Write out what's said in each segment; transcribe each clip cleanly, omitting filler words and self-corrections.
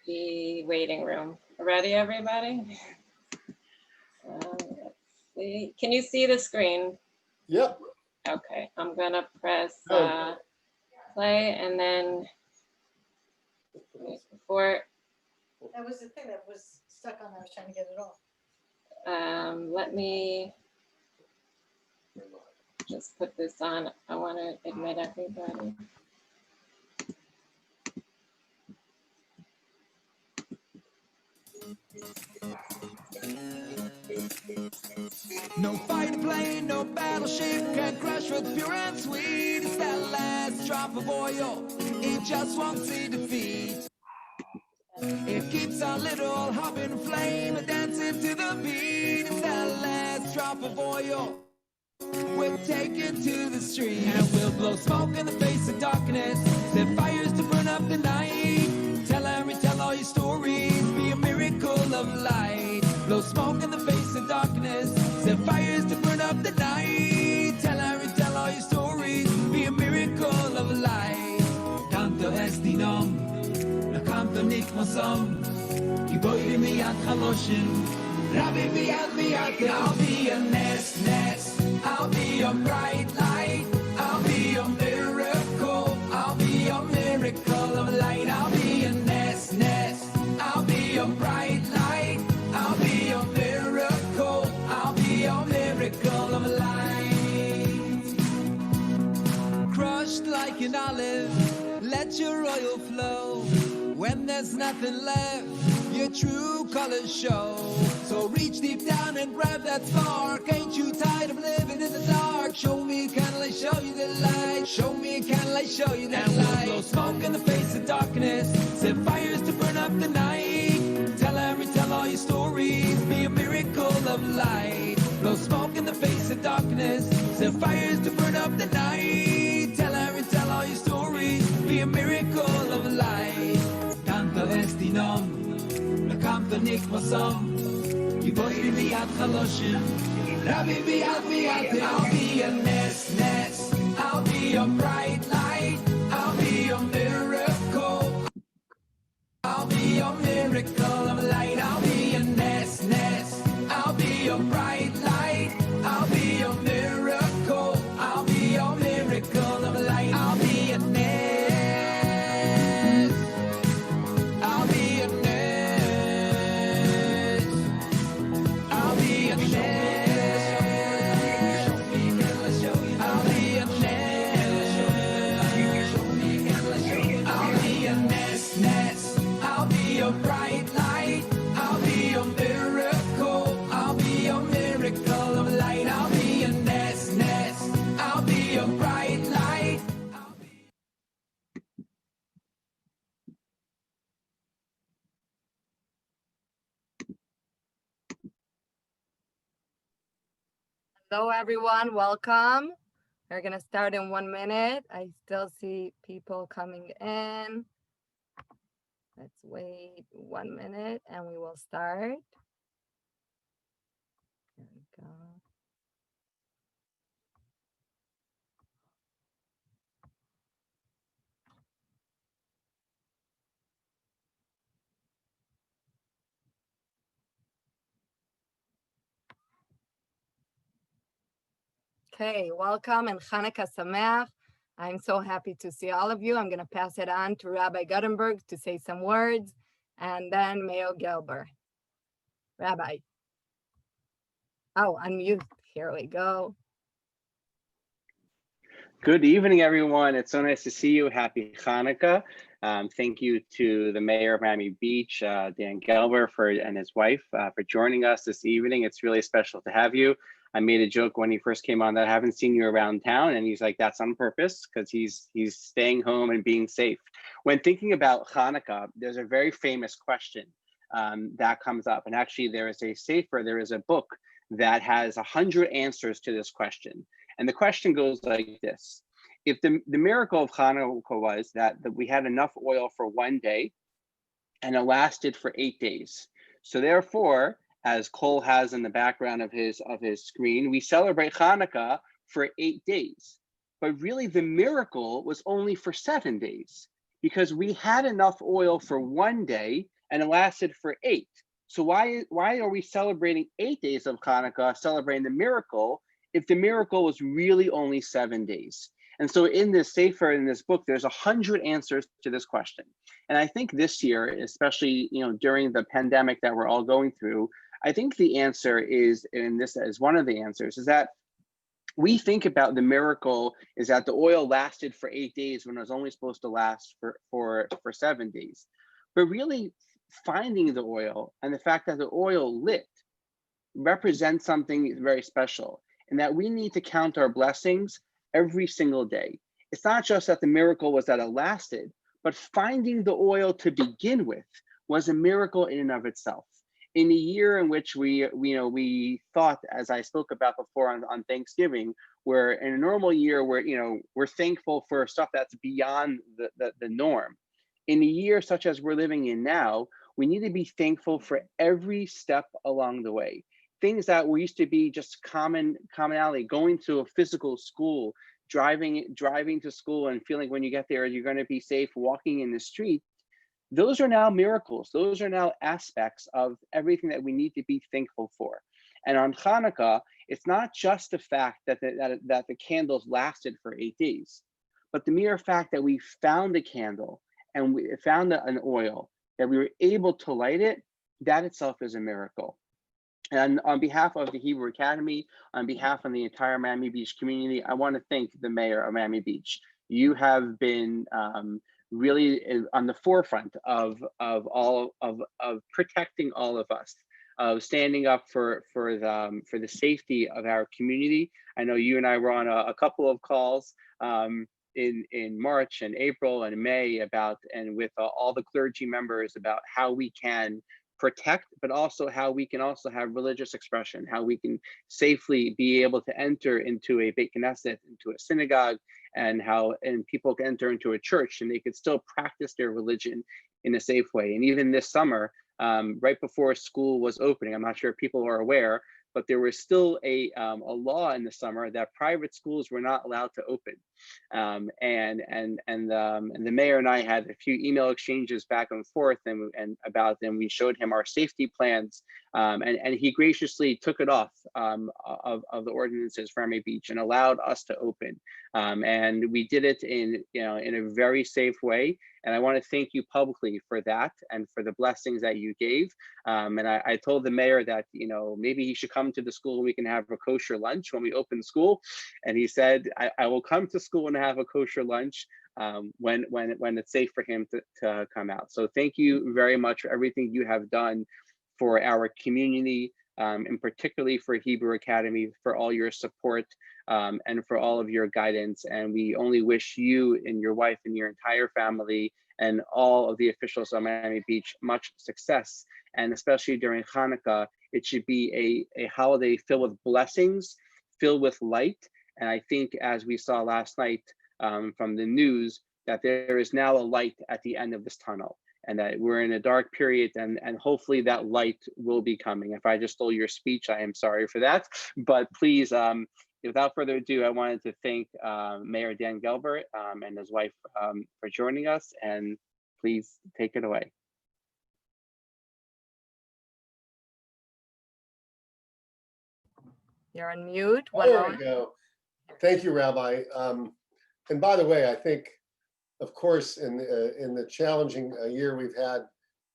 the waiting room. Ready, everybody? Let's see. Can you see the screen? Yep. Okay, I'm gonna press play, and then before. That was the thing that was stuck on there. I was trying to get it off. Let me just put this on. I want to admit everybody. No fighter plane, no battleship can crash what's pure and sweet. It's that last drop of oil, it just won't see defeat. It keeps our little hopping flame dancing to the beat. It's that last drop of oil, we'll take it to the street. And we'll blow smoke in the face of darkness, set fires to burn up the night. Tell and retell all your stories, be a miracle of light. Blow smoke in the face of darkness, set fires to burn up the night. Tell and retell all your stories, be a miracle of light. Canto esti nom, la canto nikmosom. Giboiri miyad chaloshim, Rabbi miyad, I'll be a nest, I'll be your bright light, I'll be your miracle, I'll be your miracle of light. I'll be a nest, I'll be your bright light, I'll be your miracle, I'll be your miracle of light. Crushed like an olive, let your oil flow. When there's nothing left, your true colors show. So reach deep down and grab that spark. Ain't you tired of living in the dark? Show me a candle, I show you the light. Show me a candle, I show you that light. Blow smoke in the face of darkness, set fires to burn up the night. Tell and retell all your stories, be a miracle of light. Blow smoke in the face of darkness, set fires to burn up the night. Tell and retell all your stories, be a miracle of light. Canto esti nom, canto nikmosom. Giboiri miyad chaloshim, Rabbi miyad, I'll be a nest, I'll be your bright light, I'll be your miracle, I'll be your miracle of light. I'll be a nest, I'll be your bright light, I'll be your miracle, I'll be your miracle of light. I'll be a nest, I'll be a nest, I'll be a nest, I'll be a nest, I'll be your bright light, I'll be your miracle, I'll be your miracle of light. I'll be a nest, I'll be your bright light. Hello, everyone. Welcome. We're going to start in 1 minute. I still see people coming in. Let's wait 1 minute and we will start. There we go. Okay, welcome and Chanukah Sameach. I'm so happy to see all of you. I'm going to pass it on to Rabbi Gutenberg to say some words, and then Mayo Gelber. Rabbi. Oh, unmute. Here we go. Good evening, everyone. It's so nice to see you. Happy Hanukkah. Thank you to the mayor of Miami Beach, Dan Gelber, and his wife for joining us this evening. It's really special to have you. I made a joke when he first came on that I haven't seen you around town, and he's like, that's on purpose because he's staying home and being safe. When thinking about Hanukkah, there's a very famous question that comes up, and actually there is a book that has 100 answers to this question. And the question goes like this: if the miracle of Hanukkah was that we had enough oil for 1 day and it lasted for 8 days, so therefore, as Cole has in the background of his screen, we celebrate Hanukkah for 8 days. But really the miracle was only for 7 days because we had enough oil for 1 day and it lasted for 8. So why are we celebrating 8 days of Hanukkah, celebrating the miracle, if the miracle was really only 7 days? And so in this Sefer, in this book, there's 100 answers to this question. And I think this year, especially during the pandemic that we're all going through, I think the answer is, and this is one of the answers, is that we think about the miracle is that the oil lasted for 8 days when it was only supposed to last for 7 days. But really finding the oil and the fact that the oil lit represents something very special, and that we need to count our blessings every single day. It's not just that the miracle was that it lasted, but finding the oil to begin with was a miracle in and of itself. In a year in which we thought, as I spoke about before on Thanksgiving, where in a normal year we're thankful for stuff that's beyond the norm. In a year such as we're living in now, we need to be thankful for every step along the way. Things that were used to be just commonality, going to a physical school, driving to school and feeling when you get there you're going to be safe, walking in the street. Those are now miracles. Those are now aspects of everything that we need to be thankful for. And on Hanukkah, it's not just the fact that the candles lasted for 8 days, but the mere fact that we found a candle and we found an oil, that we were able to light it, that itself is a miracle. And on behalf of the Hebrew Academy, on behalf of the entire Miami Beach community, I want to thank the mayor of Miami Beach. You have been really on the forefront of protecting all of us, of standing up for the safety of our community. I know you and I were on a couple of calls in March and April and May with all the clergy members about how we can protect, but also how we can also have religious expression, how we can safely be able to enter into a Beit Knesset, into a synagogue, and people can enter into a church and they could still practice their religion in a safe way. And even this summer, right before school was opening, I'm not sure if people are aware, but there was still a law in the summer that private schools were not allowed to open. And the mayor and I had a few email exchanges back and forth and we showed him our safety plans, and he graciously took it off of the ordinances for Miami Beach and allowed us to open. And we did it in a very safe way. And I want to thank you publicly for that and for the blessings that you gave. And I told the mayor that, maybe he should come to the school and we can have a kosher lunch when we open school. And he said, I will come to school and have a kosher lunch when it's safe for him to come out. So thank you very much for everything you have done for our community, and particularly for Hebrew Academy, for all your support and for all of your guidance. And we only wish you and your wife and your entire family and all of the officials on Miami Beach much success. And especially during Hanukkah, it should be a holiday filled with blessings, filled with light. And I think, as we saw last night from the news, that there is now a light at the end of this tunnel, and that we're in a dark period, and hopefully that light will be coming. If I just stole your speech, I am sorry for that. But please, without further ado, I wanted to thank Mayor Dan Gelber and his wife for joining us, and please take it away. You're on mute. There we go. Thank you, Rabbi. And by the way, I think, of course, in the challenging year we've had,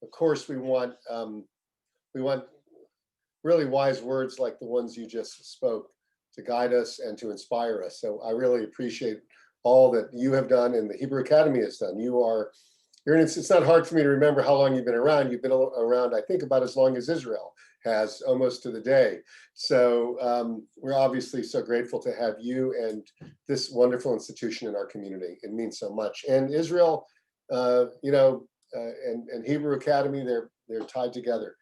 of course, we want really wise words like the ones you just spoke to guide us and to inspire us. So I really appreciate all that you have done and the Hebrew Academy has done. It's not hard for me to remember how long you've been around. You've been around, I think, about as long as Israel has, almost to the day. So we're obviously so grateful to have you and this wonderful institution in our community. It means so much. And Israel, and Hebrew Academy, they're tied together.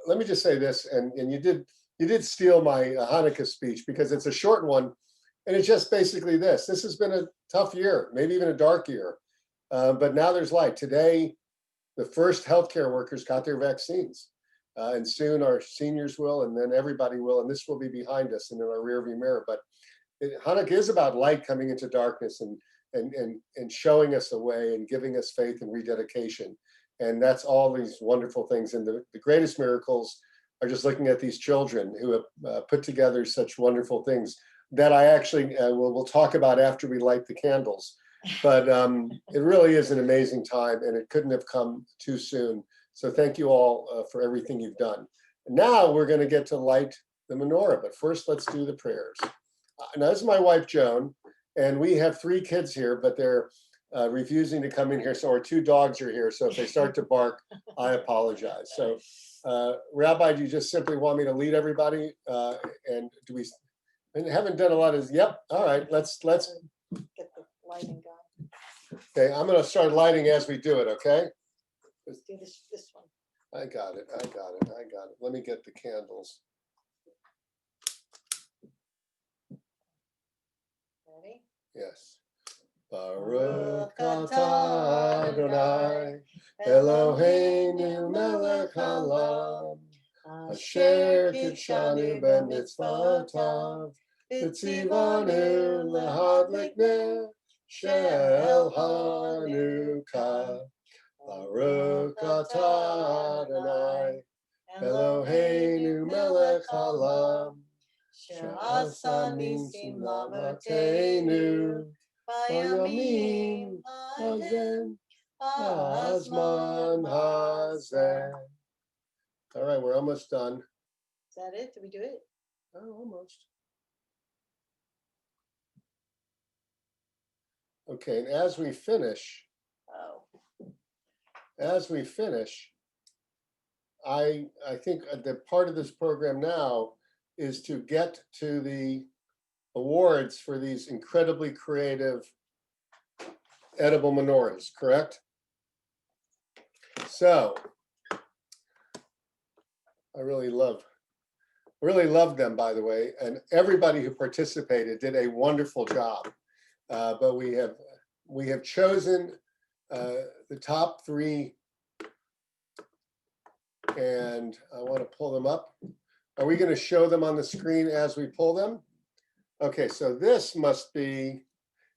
Let me just say this, and you did steal my Hanukkah speech, because it's a short one, and it's just basically this. This has been a tough year, maybe even a dark year, but now there's light. Today, the first healthcare workers got their vaccines. And soon our seniors will, and then everybody will, and this will be behind us and in our rearview mirror. But Hanukkah is about light coming into darkness and showing us a way and giving us faith and rededication. And that's all these wonderful things. And the greatest miracles are just looking at these children who have put together such wonderful things that I actually we'll talk about after we light the candles. But it really is an amazing time, and it couldn't have come too soon. So thank you all for everything you've done. Now we're going to get to light the menorah, but first let's do the prayers. Now this is my wife, Joan, and we have 3 kids here, but they're refusing to come in here. So our 2 dogs are here. So if they start to bark, I apologize. So Rabbi, do you just simply want me to lead everybody? And do we haven't done a lot of, yep. All right, let's Get the lighting going. okay, I'm going to start lighting as we do it, okay? Let's do this one. I got it. Let me get the candles. Ready? Yes. Baruch atah Adonai Eloheinu melech haolam asher kitshanu b'mitzvotav v'tzivanu lahadlik ner shel Hanukkah. Baruch atah Adonai Eloheinu melech haolam she'asa nisim la'avoteinu bayamim hazen hazman hazen. All right, we're almost done. Is that it? Did we do it? Oh, almost. Okay, and as we finish, I think the part of this program now is to get to the awards for these incredibly creative edible menorahs, correct? So I really love them, by the way, and everybody who participated did a wonderful job. But we have chosen the top 3, and I want to pull them up. Are we going to show them on the screen as we pull them? Okay, so this must be,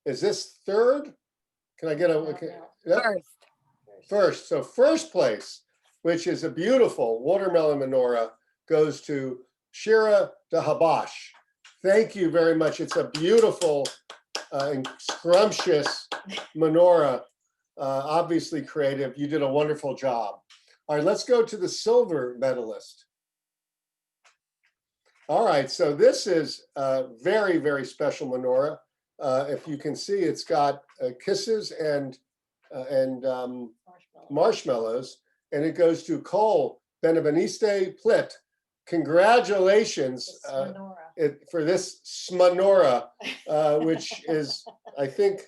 is this 3rd? Can I get a, okay, yep. First, so first place, which is a beautiful watermelon menorah, goes to Shira de Habash. Thank you very much. It's a beautiful and scrumptious menorah, obviously creative. You did a wonderful job. All right, let's go to the silver medalist. All right, so this is a very, very special menorah. If you can see, it's got kisses and marshmallows, and it goes to Cole Beneveniste Plitt. Congratulations for this menorah, which is, I think,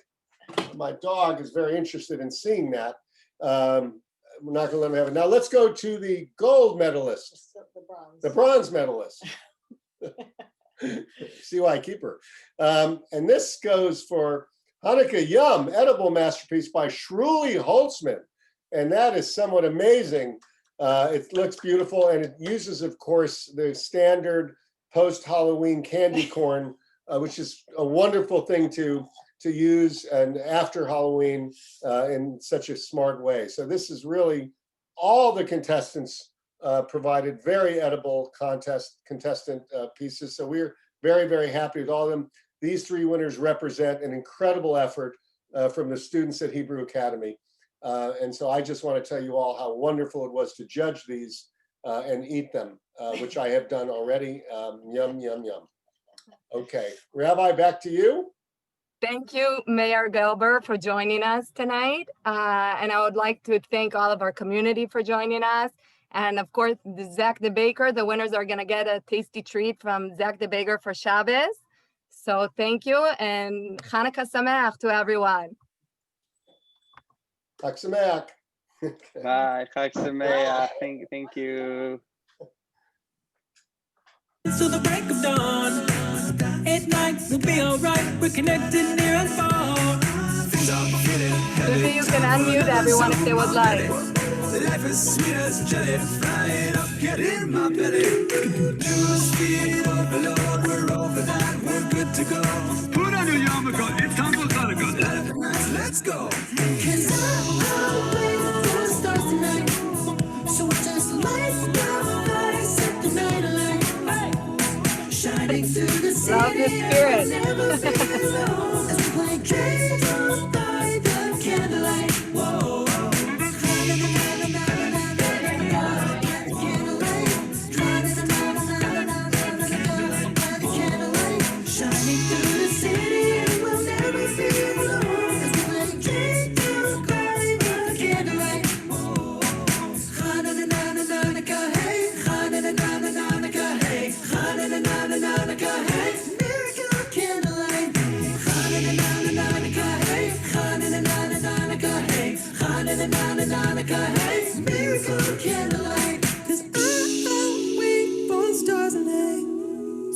my dog is very interested in seeing that. We're not going to let him have it. Now let's go to the gold medalist, the bronze medalist. See why I keep her. And this goes for Hanukkah Yum, edible masterpiece by Shruly Holtzman. And that is somewhat amazing. It looks beautiful, and it uses, of course, the standard post-Halloween candy corn, which is a wonderful thing to use and after Halloween in such a smart way. So this is really all the contestants provided very edible contestant pieces. So we're very, very happy with all of them. These 3 winners represent an incredible effort from the students at Hebrew Academy. And so I just want to tell you all how wonderful it was to judge these and eat them, which I have done already. Yum, yum, yum. Okay, Rabbi, back to you. Thank you, Mayor Gelber, for joining us tonight. And I would like to thank all of our community for joining us. And of course, Zach the Baker, the winners are going to get a tasty treat from Zach the Baker for Shabbos. So thank you, and Hanukkah Sameach to everyone. Chag Sameach. Bye, Chag Sameach. Thank you. To the break of dawn, at night we'll be alright. We're connected near and far. Maybe you can unmute everyone if they would like. Life is sweet as jelly, frying up, get in my belly. News feed overload, we're over that, we're good to go. Put on your yarmulke, it's time for Hanukkah. Let's go. 'Cause I'm always to the stars tonight. Love the spirit.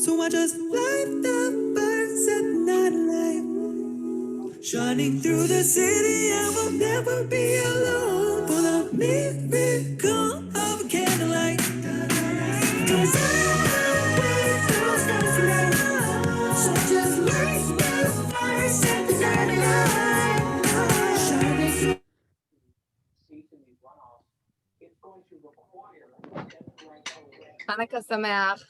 So I just light the fires at night light, shining through the city. I will never be alone for the miracle of a candlelight. 'Cause I wait through stars tonight. So just light the fires at the night light, shining through. Hanukkah Sameach.